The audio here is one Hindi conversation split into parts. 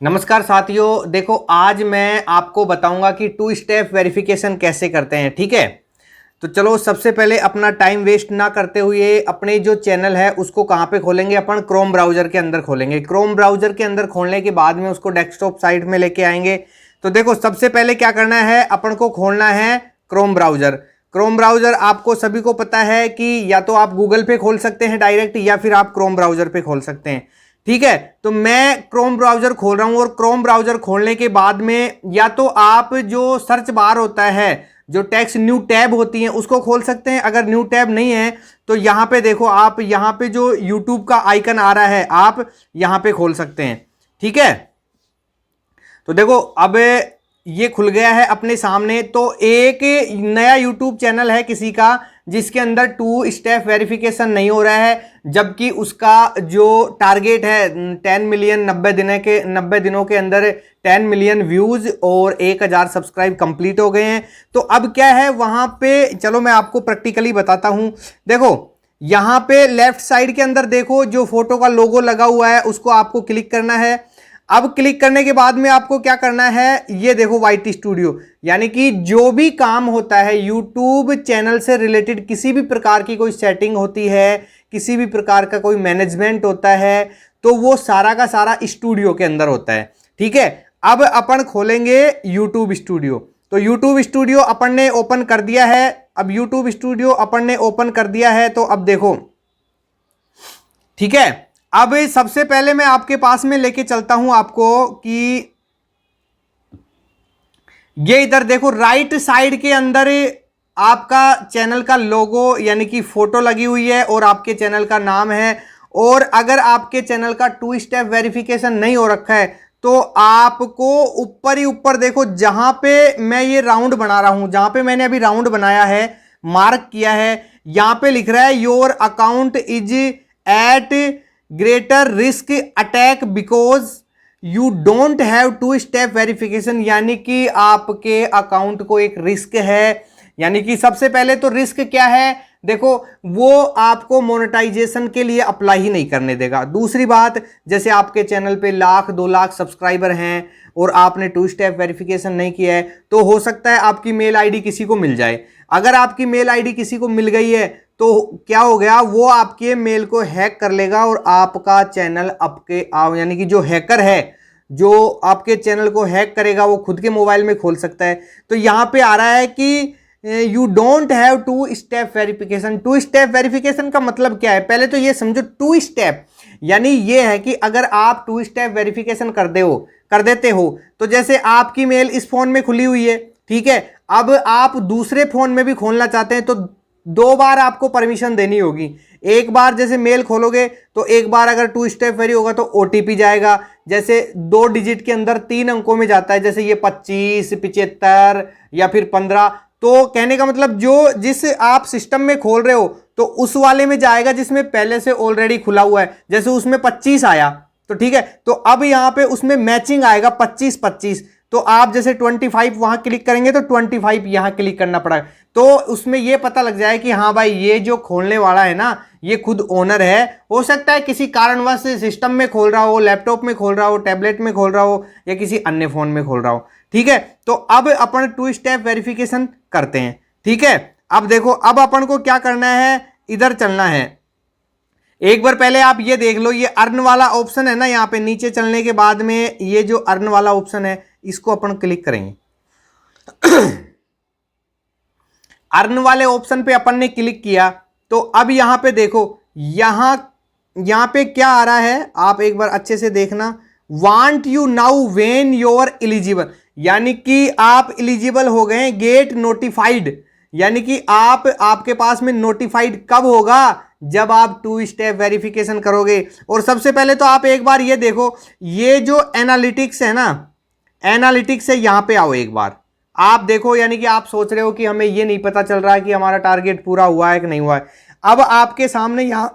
नमस्कार साथियों, देखो आज मैं आपको बताऊंगा कि टू स्टेप वेरिफिकेशन कैसे करते हैं। ठीक है, तो चलो सबसे पहले अपना टाइम वेस्ट ना करते हुए अपने जो चैनल है उसको कहाँ पे खोलेंगे। अपन क्रोम ब्राउजर के अंदर खोलेंगे। क्रोम ब्राउजर के अंदर खोलने के बाद में उसको डेस्कटॉप साइट में लेके आएंगे। तो देखो सबसे पहले क्या करना है, अपन को खोलना है क्रोम ब्राउजर। क्रोम ब्राउजर आपको सभी को पता है कि या तो आप गूगल पे खोल सकते हैं डायरेक्ट, या फिर आप क्रोम ब्राउजर पे खोल सकते हैं। ठीक है, तो मैं क्रोम ब्राउजर खोल रहा हूं और क्रोम ब्राउजर खोलने के बाद में या तो आप जो सर्च बार होता है, जो टेक्स्ट न्यू टैब होती है उसको खोल सकते हैं। अगर न्यू टैब नहीं है तो यहां पे देखो, आप यहां पे जो यूट्यूब का आइकन आ रहा है आप यहां पे खोल सकते हैं। ठीक है, तो देखो अब ये खुल गया है अपने सामने। तो एक नया यूट्यूब चैनल है किसी का जिसके अंदर टू स्टेप वेरिफिकेशन नहीं हो रहा है, जबकि उसका जो टारगेट है 10 मिलियन 90 दिनों के अंदर 10 मिलियन व्यूज और 1000 सब्सक्राइब कंप्लीट हो गए हैं। तो अब क्या है वहां पे, चलो मैं आपको प्रैक्टिकली बताता हूं। देखो यहां पे लेफ्ट साइड के अंदर देखो जो फोटो का लोगो लगा हुआ है उसको आपको क्लिक करना है। अब क्लिक करने के बाद में आपको क्या करना है, ये देखो वाईटी स्टूडियो, यानी कि जो भी काम होता है यूट्यूब चैनल से रिलेटेड, किसी भी प्रकार की कोई सेटिंग होती है, किसी भी प्रकार का कोई मैनेजमेंट होता है, तो वो सारा का सारा स्टूडियो के अंदर होता है। ठीक है, अब अपन खोलेंगे यूट्यूब स्टूडियो। तो यूट्यूब स्टूडियो अपन ने ओपन कर दिया है। अब यूट्यूब स्टूडियो अपन ने ओपन कर दिया है, तो अब देखो, ठीक है, अब सबसे पहले मैं आपके पास में लेके चलता हूं आपको कि ये इधर देखो राइट साइड के अंदर आपका चैनल का लोगो यानी कि फोटो लगी हुई है और आपके चैनल का नाम है। और अगर आपके चैनल का टू स्टेप वेरिफिकेशन नहीं हो रखा है तो आपको ऊपर ही ऊपर देखो, जहां पे मैं ये राउंड बना रहा हूं, जहां पे मैंने अभी राउंड बनाया है, मार्क किया है, यहां पे लिख रहा है your account is at greater risk attack because you don't have two step verification, यानी कि आपके अकाउंट को एक रिस्क है। यानी कि सबसे पहले तो रिस्क क्या है, देखो वो आपको मोनेटाइजेशन के लिए अप्लाई ही नहीं करने देगा। दूसरी बात, जैसे आपके चैनल पे 1 लाख 2 लाख सब्सक्राइबर हैं और आपने टू स्टेप वेरिफिकेशन नहीं किया है, तो हो सकता है आपकी मेल आईडी किसी को मिल जाए। अगर आपकी मेल आईडी किसी को मिल गई है तो क्या हो गया, वो आपके मेल को हैक कर लेगा और आपका चैनल आपके यानी कि जो हैकर है जो आपके चैनल को हैक करेगा वो खुद के मोबाइल में खोल सकता है। तो यहां पे आ रहा है कि you don't have two step verification. Two step verification का मतलब क्या है, पहले तो ये समझो। टू स्टेप यानी ये है कि अगर आप टू स्टेप वेरिफिकेशन कर देते हो तो जैसे आपकी मेल इस फोन में खुली हुई है, ठीक है, अब आप दूसरे फोन में भी खोलना चाहते हैं तो 2 बार आपको परमिशन देनी होगी। एक बार जैसे मेल खोलोगे तो एक बार अगर टू स्टेप वेरी होगा तो ओटीपी जाएगा, जैसे 2 डिजिट के अंदर 3 अंकों में जाता है, जैसे ये 25 75 या फिर 15। तो कहने का मतलब जो जिस आप सिस्टम में खोल रहे हो तो उस वाले में जाएगा जिसमें पहले से ऑलरेडी खुला हुआ है। जैसे उसमें 25 आया तो ठीक है, तो अब यहां पे उसमें मैचिंग आएगा 25 तो आप जैसे 25 वहां क्लिक करेंगे तो 25 यहां क्लिक करना पड़ेगा। तो उसमें यह पता लग जाए कि हाँ भाई ये जो खोलने वाला है ना ये खुद ओनर है। हो सकता है किसी कारणवश सिस्टम में खोल रहा हो, लैपटॉप में खोल रहा हो, टैबलेट में खोल रहा हो या किसी अन्य फोन में खोल रहा हो। ठीक है, तो अब अपन टू स्टेप वेरिफिकेशन करते हैं। ठीक है, अब देखो, अब अपन को क्या करना है, इधर चलना है। एक बार पहले आप ये देख लो, ये अर्न वाला ऑप्शन है ना, यहाँ पे नीचे चलने के बाद में ये जो अर्न वाला ऑप्शन है इसको अपन क्लिक करेंगे। अर्न वाले ऑप्शन पे अपन ने क्लिक किया तो अब यहां पे देखो, यहां पे क्या आ रहा है आप एक बार अच्छे से देखना। Want you now when your eligible, यानी कि आप एलिजिबल हो गए, गेट नोटिफाइड, यानी कि आपके पास में नोटिफाइड कब होगा, जब आप टू स्टेप वेरिफिकेशन करोगे। और सबसे पहले तो आप एक बार ये देखो, ये जो एनालिटिक्स है ना, एनालिटिक्स है, यहां पे आओ एक बार आप देखो। यानी कि आप सोच रहे हो कि हमें ये नहीं पता चल रहा है कि हमारा टारगेट पूरा हुआ है कि नहीं हुआ है। अब आपके सामने यहां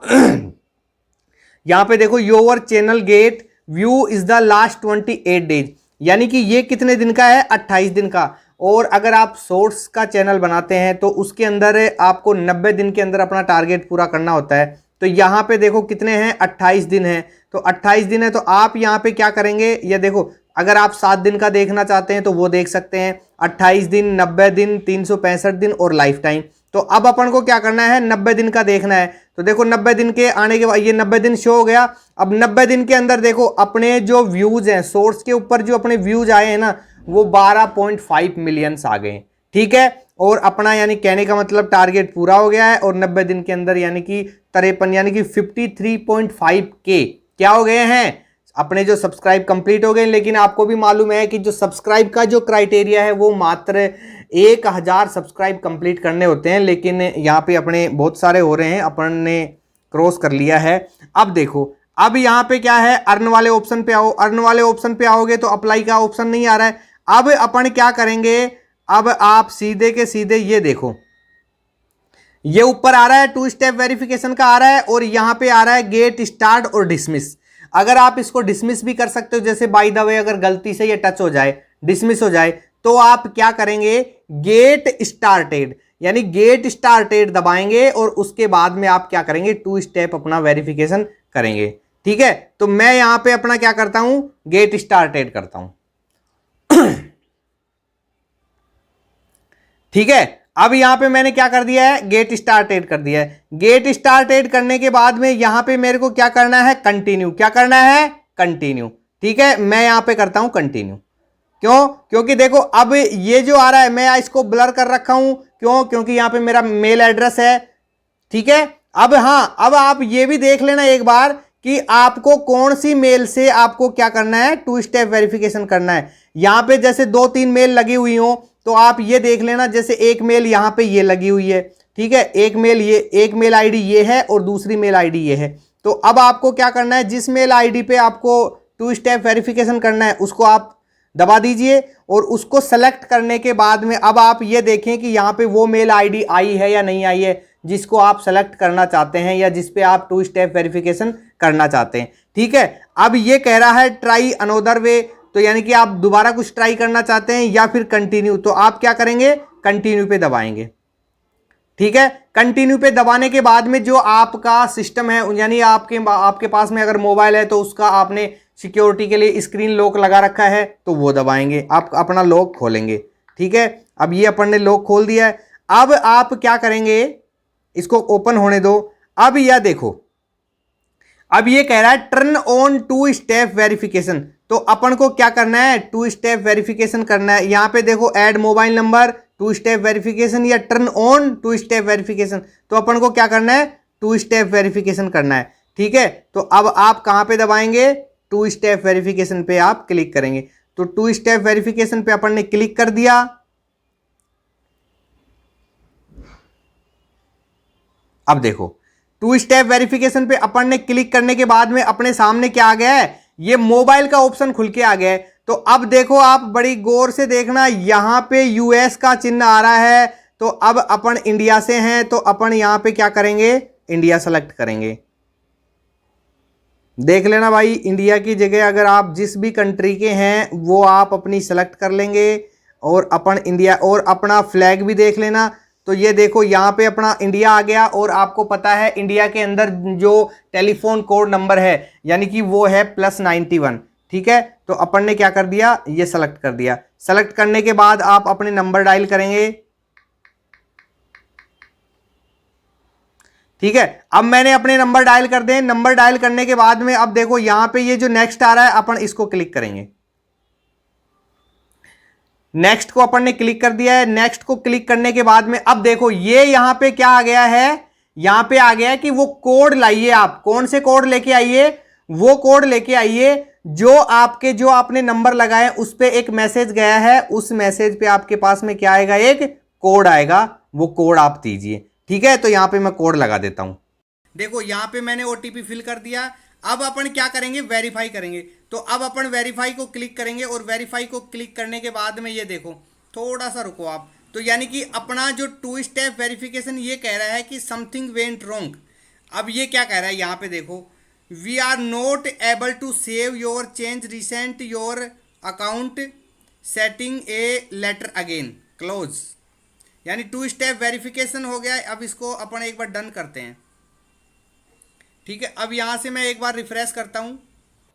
पे देखो, your channel gate view is the last 28 days, यानी कि ये कितने दिन का है, 28 दिन का। और अगर आप शॉर्ट्स का चैनल बनाते हैं तो उसके अंदर आपको 90 दिन के अंदर अपना टारगेट पूरा करना होता है। तो यहाँ पे देखो कितने हैं, 28 दिन है। तो 28 दिन है, तो आप यहाँ पे क्या करेंगे, ये देखो अगर आप 7 दिन का देखना चाहते हैं तो वो देख सकते हैं, 28 दिन, 90 दिन, 365 दिन और लाइफ टाइम। तो अब अपन को क्या करना है, 90 दिन का देखना है। तो देखो 90 दिन के आने के बाद ये 90 दिन शो हो गया। अब 90 दिन के अंदर देखो अपने जो व्यूज हैं, सोर्स के ऊपर जो अपने व्यूज आए हैं ना, वो 12.5 मिलियंस आ गए। ठीक है, और अपना यानी कहने का मतलब टारगेट पूरा हो गया है। और 90 दिन के अंदर यानी कि 53 यानी कि 53.5 के क्या हो गए हैं, अपने जो सब्सक्राइब कंप्लीट हो गए। लेकिन आपको भी मालूम है कि जो सब्सक्राइब का जो क्राइटेरिया है वो मात्र 1000 सब्सक्राइब कंप्लीट करने होते हैं, लेकिन यहाँ पे अपने बहुत सारे हो रहे हैं, अपन ने क्रॉस कर लिया है। अब देखो अब यहाँ पे क्या है, अर्न वाले ऑप्शन पे आओ। अर्न वाले ऑप्शन पे आओगे तो अप्लाई का ऑप्शन नहीं आ रहा है। अब अपन क्या करेंगे, अब आप सीधे के सीधे ये देखो, ये ऊपर आ रहा है 2 स्टेप वेरिफिकेशन का आ रहा है, और यहां पे आ रहा है गेट स्टार्ट और डिसमिस। अगर आप इसको डिसमिस भी कर सकते हो, जैसे बाय द वे अगर गलती से ये टच हो जाए, डिसमिस हो जाए, तो आप क्या करेंगे, गेट स्टार्टेड यानी गेट स्टार्टेड दबाएंगे और उसके बाद में आप क्या करेंगे, 2 स्टेप अपना वेरिफिकेशन करेंगे। ठीक है, तो मैं यहां पे अपना क्या करता हूं, गेट स्टार्टेड करता हूं। ठीक है, अब यहां पे मैंने क्या कर दिया है, गेट स्टार्टेड कर दिया है। गेट स्टार्टेड करने के बाद में यहां पे मेरे को क्या करना है, कंटिन्यू। क्या करना है, कंटिन्यू। ठीक है, मैं यहां पे करता हूं कंटिन्यू। क्यों, क्योंकि देखो अब ये जो आ रहा है मैं इसको ब्लर कर रखा हूं, क्यों, क्योंकि यहां पे मेरा मेल एड्रेस है। ठीक है, अब हाँ, अब आप ये भी देख लेना एक बार कि आपको कौन सी मेल से आपको क्या करना है, 2 स्टेप वेरिफिकेशन करना है। यहां पे जैसे 2-3 मेल लगी हुई हो तो आप ये देख लेना, जैसे एक मेल यहां पे ये लगी हुई है। ठीक है, एक मेल ये, एक मेल आईडी ये है और दूसरी मेल आईडी ये है। तो अब आपको क्या करना है, जिस मेल आईडी पे आपको 2 स्टेप वेरिफिकेशन करना है उसको आप दबा दीजिए, और उसको सेलेक्ट करने के बाद में अब आप ये देखें कि यहाँ पे वो मेल आईडी आई है या नहीं आई है जिसको आप सेलेक्ट करना चाहते हैं या जिस पे आप 2 स्टेप वेरिफिकेशन करना चाहते हैं। ठीक है, अब ये कह रहा है ट्राई अनोदर वे, तो यानी कि आप दोबारा कुछ ट्राई करना चाहते हैं या फिर कंटिन्यू, तो आप क्या करेंगे, कंटिन्यू पे दबाएंगे। ठीक है, कंटिन्यू पे दबाने के बाद में जो आपका सिस्टम है, यानी आपके पास में अगर मोबाइल है तो उसका आपने सिक्योरिटी के लिए स्क्रीन लॉक लगा रखा है तो वो दबाएंगे, आप अपना लॉक खोलेंगे। ठीक है, अब ये अपन ने लॉक खोल दिया है। अब आप क्या करेंगे, इसको ओपन होने दो। अब यह देखो, अब ये कह रहा है टर्न ऑन 2 स्टेप वेरिफिकेशन, तो अपन को क्या करना है, 2 स्टेप वेरिफिकेशन करना है। यहां पे देखो add mobile number, 2 step verification या टर्न ऑन 2 स्टेप वेरिफिकेशन, तो अपन को क्या करना है, 2 स्टेप वेरिफिकेशन करना है। ठीक है, तो अब आप कहां पे दबाएंगे, 2 स्टेप वेरिफिकेशन पे आप क्लिक करेंगे। तो 2 स्टेप वेरिफिकेशन पे अपन ने क्लिक कर दिया। अब देखो 2 स्टेप वेरिफिकेशन पे अपन ने क्लिक करने के बाद में अपने सामने क्या आ गया है, ये मोबाइल का ऑप्शन खुल के आ गया है। तो अब देखो आप बड़ी गौर से देखना, यहां पे यूएस का चिन्ह आ रहा है, तो अब अपन इंडिया से हैं तो अपन यहां पे क्या करेंगे, इंडिया सेलेक्ट करेंगे। देख लेना भाई, इंडिया की जगह अगर आप जिस भी कंट्री के हैं वो आप अपनी सेलेक्ट कर लेंगे, और अपन इंडिया, और अपना फ्लैग भी देख लेना। तो ये देखो यहाँ पे अपना इंडिया आ गया, और आपको पता है इंडिया के अंदर जो टेलीफोन कोड नंबर है यानी कि वो है +91। ठीक है, तो अपन ने क्या कर दिया, ये सेलेक्ट कर दिया। सेलेक्ट करने के बाद आप अपने नंबर डायल करेंगे। ठीक है, अब मैंने अपने नंबर डायल कर दें। नंबर डायल करने के बाद में अब देखो यहां पे ये जो नेक्स्ट आ रहा है अपन इसको क्लिक करेंगे। नेक्स्ट को अपन ने क्लिक कर दिया है। नेक्स्ट को क्लिक करने के बाद में अब देखो ये यहां पे क्या आ गया है, यहां पे आ गया है कि वो कोड लाइए। आप कौन से कोड लेके आइए, वो कोड लेके आइए जो आपने नंबर लगाए उस पे एक मैसेज गया है, उस मैसेज पे आपके पास में क्या आएगा, एक कोड आएगा, वो कोड आप दीजिए। ठीक है, तो यहां पे मैं कोड लगा देता हूं। देखो यहां पे मैंने ओटीपी फिल कर दिया। अब अपन क्या करेंगे, वेरीफाई करेंगे। तो अब अपन वेरीफाई को क्लिक करेंगे, और वेरीफाई को क्लिक करने के बाद में ये देखो, थोड़ा सा रुको आप, तो यानी कि अपना जो 2 स्टेप वेरिफिकेशन ये कह रहा है कि समथिंग वेंट रॉन्ग। अब ये क्या कह रहा है, यहां पे देखो, we are not able to save your change recent your account setting a later again close, यानी 2 स्टेप वेरिफिकेशन हो गया है। अब इसको अपन एक बार डन करते हैं। ठीक है, अब यहाँ से मैं एक बार रिफ्रेश करता हूँ।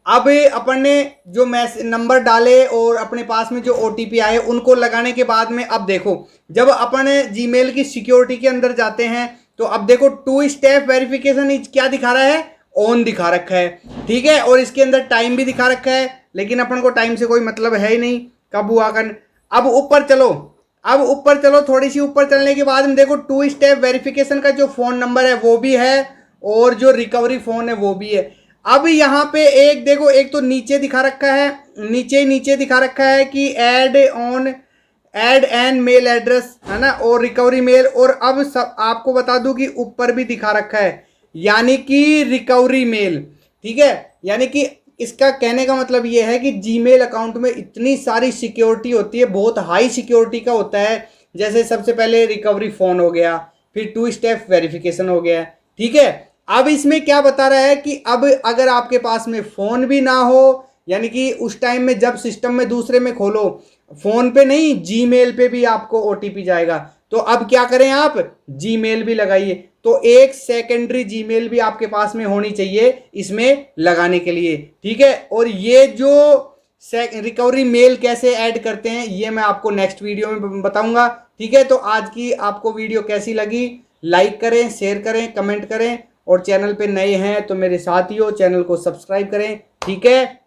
अब अपन ने जो नंबर डाले और अपने पास में जो OTP आए उनको लगाने के बाद में अब देखो, जब अपन जीमेल की सिक्योरिटी के अंदर जाते हैं तो अब देखो 2 स्टेप वेरिफिकेशन क्या दिखा रहा है, ऑन दिखा रखा है। ठीक है, और इसके अंदर टाइम भी दिखा रखा है, लेकिन अपन को टाइम से कोई मतलब है ही नहीं, कब हुआ कर। अब ऊपर चलो, अब ऊपर चलो, थोड़ी सी ऊपर चलने के बाद में देखो 2 स्टेप वेरिफिकेशन का जो फोन नंबर है वो भी है और जो रिकवरी फोन है वो भी है। अब यहाँ पे एक देखो, एक तो नीचे दिखा रखा है, नीचे दिखा रखा है कि ऐड एन मेल एड्रेस, है ना, और रिकवरी मेल। और अब सब आपको बता दूं कि ऊपर भी दिखा रखा है, यानी कि रिकवरी मेल। ठीक है, यानी कि इसका कहने का मतलब ये है कि जीमेल अकाउंट में इतनी सारी सिक्योरिटी होती है, बहुत हाई सिक्योरिटी का होता है। जैसे सबसे पहले रिकवरी फोन हो गया, फिर 2 स्टेप वेरिफिकेशन हो गया। ठीक है, अब इसमें क्या बता रहा है कि अब अगर आपके पास में फोन भी ना हो, यानी कि उस टाइम में जब सिस्टम में दूसरे में खोलो, फोन पे नहीं जीमेल पे भी आपको OTP जाएगा। तो अब क्या करें, आप जीमेल भी लगाइए। तो एक सेकेंडरी जीमेल भी आपके पास में होनी चाहिए इसमें लगाने के लिए। ठीक है, और ये जो रिकवरी मेल कैसे ऐड करते हैं ये मैं आपको नेक्स्ट वीडियो में बताऊंगा। ठीक है, तो आज की आपको वीडियो कैसी लगी, लाइक करें, शेयर करें, कमेंट करें, और चैनल पे नए हैं तो मेरे साथ ही हो, चैनल को सब्सक्राइब करें। ठीक है।